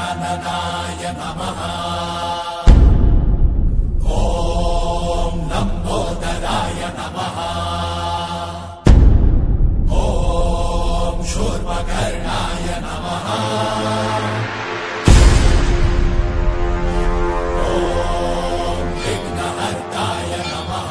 गजाननाय नमः ॐ लम्बोदराय नमः ॐ शूर्पकर्णाय नमः ॐ विघ्नहर्ताय नमः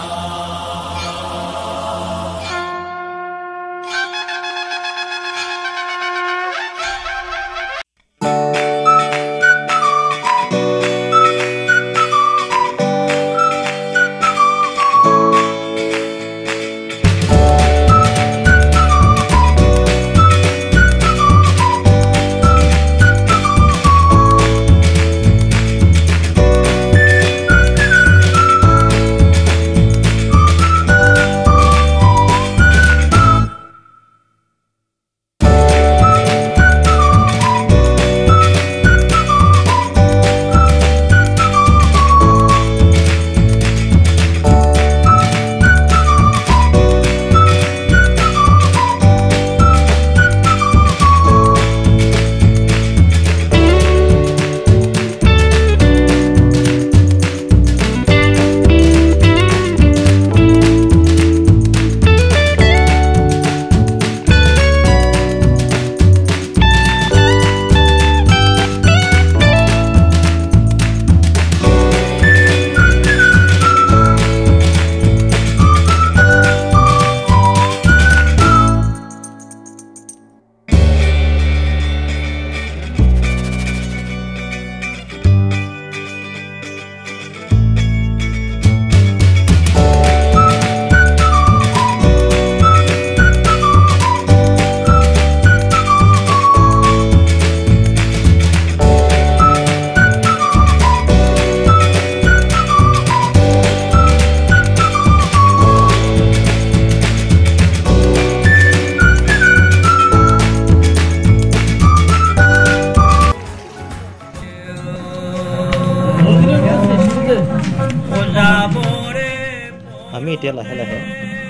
আমি এতিয়া লাহে লাহে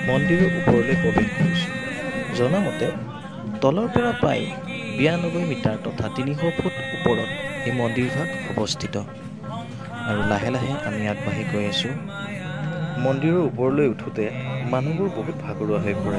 মন্দিৰৰ ওপৰলৈ প্ৰৱেশ কৰিছোঁ। জনামতে তলৰ পৰা প্ৰায় 92 মিটাৰ তথা 300 ফুট ওপৰত এই মন্দিৰভাগ অৱস্থিত আৰু লাহে লাহে আমি আগবাঢ়ি গৈ আছোঁ। মন্দিৰৰ ওপৰলৈ উঠোতে মানুহবোৰ বহুত ভাগৰুৱা হৈ পৰে।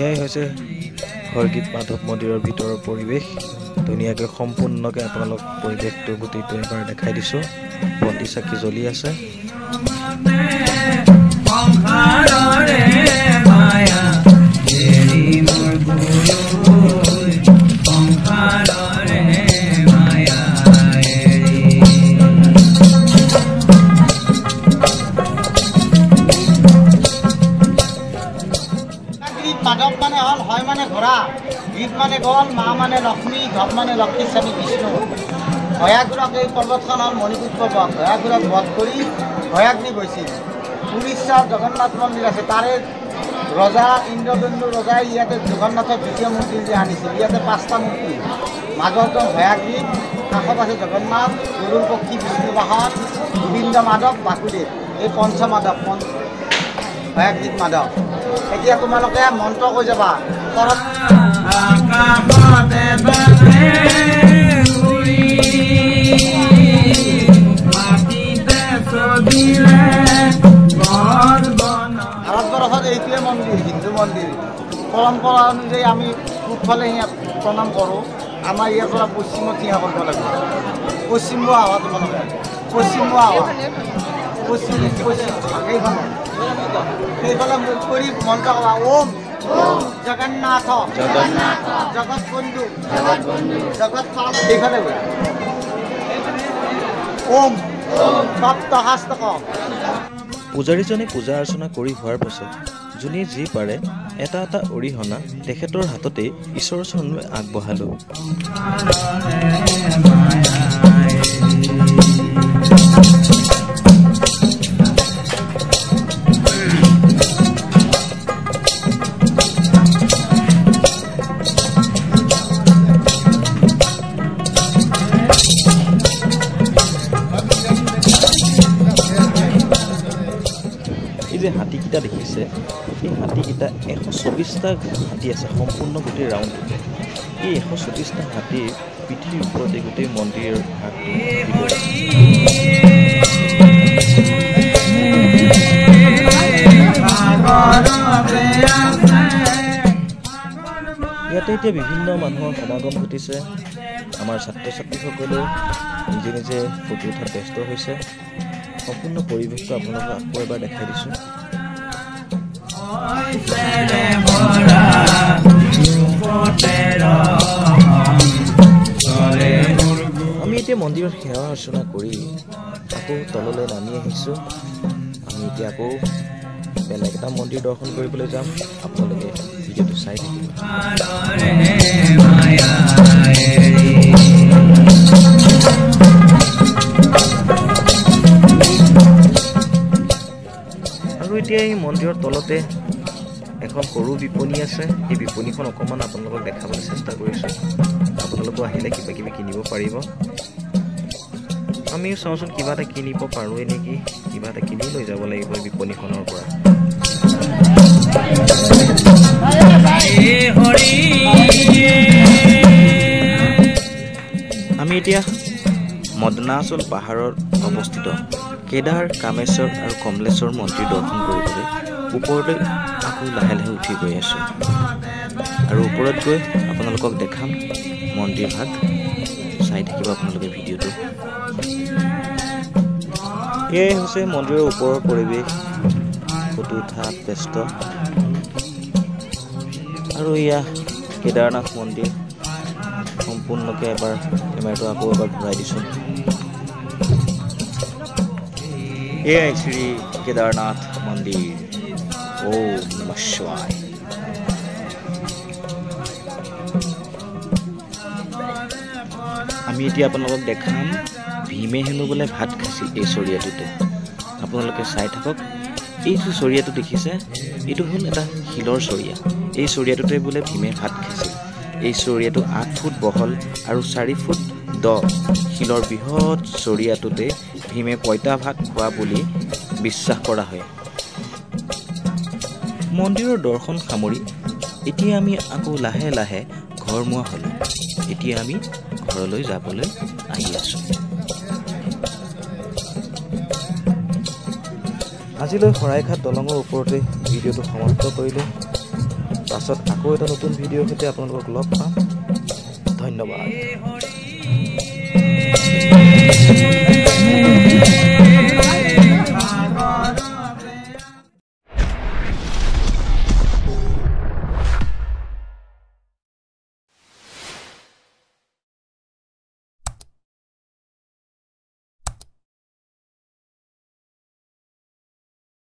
এয়াই হৈছে হৰগীত মাধৱ মন্দিৰৰ ভিতৰৰ পৰিৱেশ। ধুনীয়াকৈ সম্পূৰ্ণকৈ আপোনালোক পৰিৱেশটো গোটেইটো এবাৰ দেখাই দিছোঁ। বন্তি চাকি জ্বলি আছে। মাধৱ মানে হ'ল হয় মানে ঘোঁৰা, গীত মানে গ'ল, মা মানে লক্ষ্মী, ধপ মানে লক্ষ্মী স্বামী বিষ্ণু। হয়াগুৰক এই পৰ্বতখন হ'ল মণিপুৰ পৰ্বত। হয়াগুৰক বধ কৰি হয়াগ্নি গৈছিল। উৰিষ্যাত জগন্নাথ মন্দিৰ আছে, তাৰে ৰজা ইন্দ্ৰদণ্ডু ৰজাই ইয়াতে জগন্নাথৰ দ্বিতীয় মূৰ্তি যে আনিছিল। ইয়াতে 5টা মূৰ্তি, মাজত হয়াগ্নি, কাষত আছে জগন্নাথ, গৰুৰ পক্ষী বিষ্ণু বাহন, গোবিন্দ মাধৱ, বাসুদেৱ, এই পঞ্চমাধৱ হয়াগ্নিক মাধৱ। এতিয়া তোমালোকে মন্ত্ৰ কৈ যাবা। ভাৰতবৰ্ষত এইটোৱে মন্দিৰ, হিন্দু মন্দিৰ। পৰম্পৰা অনুযায়ী আমি পূবফালে প্ৰণাম কৰোঁ। আমাৰ ইয়াৰ পৰা পশ্চিমত থিয় কৰিব লাগিব। পশ্চিমবোৰ আহা তোমালোকে, পশ্চিমবোৰ আহা, পশ্চিম সেইফালে সেইফালে মুখ কৰি মন্ত্ৰ কৰা। ওম জগন্নাথ জগৎ বন্ধু জগৎ পাল। সেইফালে ওম সপ্তহস্তক। পূজাৰীজনে পূজা অৰ্চনা কৰি হোৱাৰ পাছত যোনে যি পাৰে এটা এটা অৰিহণা তেখেতৰ হাততেই ঈশ্বৰৰ চৰণলৈ আগবঢ়ালোঁ। যে হাতীকেইটা দেখিছে এই হাতীকেইটা 124টা হাতী আছে সম্পূৰ্ণ গোটেই ৰাউণ্ডটোতে। এই 124টা হাতীৰ পিঠিৰ ওপৰতে গোটেই মন্দিৰৰ ভাগটো ইয়াতে এতিয়া বিভিন্ন মানুহৰ সমাগম ঘটিছে। আমাৰ ছাত্ৰ ছাত্ৰীসকলেও নিজে নিজে ফটো উঠাত ব্যস্ত হৈছে। সম্পূৰ্ণ পৰিৱেশটো আপোনালোকক আকৌ এবাৰ দেখাই দিছোঁ। আমি এতিয়া মন্দিৰত সেৱা অৰ্চনা কৰি আকৌ তললৈ নামি আহিছোঁ। আমি এতিয়া আকৌ বেলেগ এটা মন্দিৰ দৰ্শন কৰিবলৈ যাম। আপোনালোকে ভিডিঅ'টো চাই থাকিব। আৰু এতিয়া এই মন্দিৰৰ তলতে এখন সৰু বিপণী আছে। এই বিপণীখন অকণমান আপোনালোকক দেখাবলৈ চেষ্টা কৰিছোঁ। আপোনালোকো আহিলে কিবা কিবি কিনিব পাৰিব। আমিও চাওঁচোন কিবা এটা কিনিব পাৰোঁৱে নেকি। কিবা এটা কিনি লৈ যাব লাগিব এই বিপণীখনৰ পৰা। আমি এতিয়া মদনাচল পাহাৰত অৱস্থিত কেদাৰ, কামেশ্বৰ আৰু কমলেশ্বৰ মন্দিৰ দৰ্শন কৰিবলৈ ওপৰলৈ আকৌ লাহে লাহে উঠি গৈ আছোঁ। আৰু ওপৰত গৈ আপোনালোকক দেখাম মন্দিৰ ভাগ। চাই থাকিব আপোনালোকে ভিডিঅ'টো। এয়াই হৈছে মন্দিৰৰ ওপৰৰ পৰিৱেশ। ফটো উঠাত ব্যস্ত। আৰু এয়া কেদাৰনাথ মন্দিৰ। সম্পূৰ্ণকৈ এবাৰ কেমেৰাটো আকৌ এবাৰ ঘূৰাই দিছোঁ। এয়াই শ্ৰী কেদাৰনাথ মন্দিৰ। ওম নমঃ শিৱায়। আমি এতিয়া আপোনালোকক দেখাম ভীমে হেনো বোলে ভাত খাইছিল এই চৰিয়াটোতে। আপোনালোকে চাই থাকক। এই যে চৰিয়াটো দেখিছে এইটো হ'ল এটা শিলৰ চৰিয়া। এই চৰিয়াটোতে বোলে ভীমে ভাত খাইছিল। এই চৰিয়াটো 8 ফুট বহল আৰু 4 ফুট দ। শিলৰ বৃহৎ চৰিয়াটোতে ভীমে পঁইতা ভাত খোৱা বুলি বিশ্বাস কৰা হয়। মন্দিৰৰ দৰ্শন সামৰি এতিয়া আমি আকৌ লাহে লাহে ঘৰমুৱা হ'লোঁ। এতিয়া আমি ঘৰলৈ যাবলৈ আহি আছোঁ। আজিলৈ শৰাইঘাট দলঙৰ ওপৰতে ভিডিঅ'টো সমাপ্ত কৰিলোঁ। পাছত আকৌ এটা নতুন ভিডিঅ'ৰ সৈতে আপোনালোকক লগ পাম। ধন্যবাদ।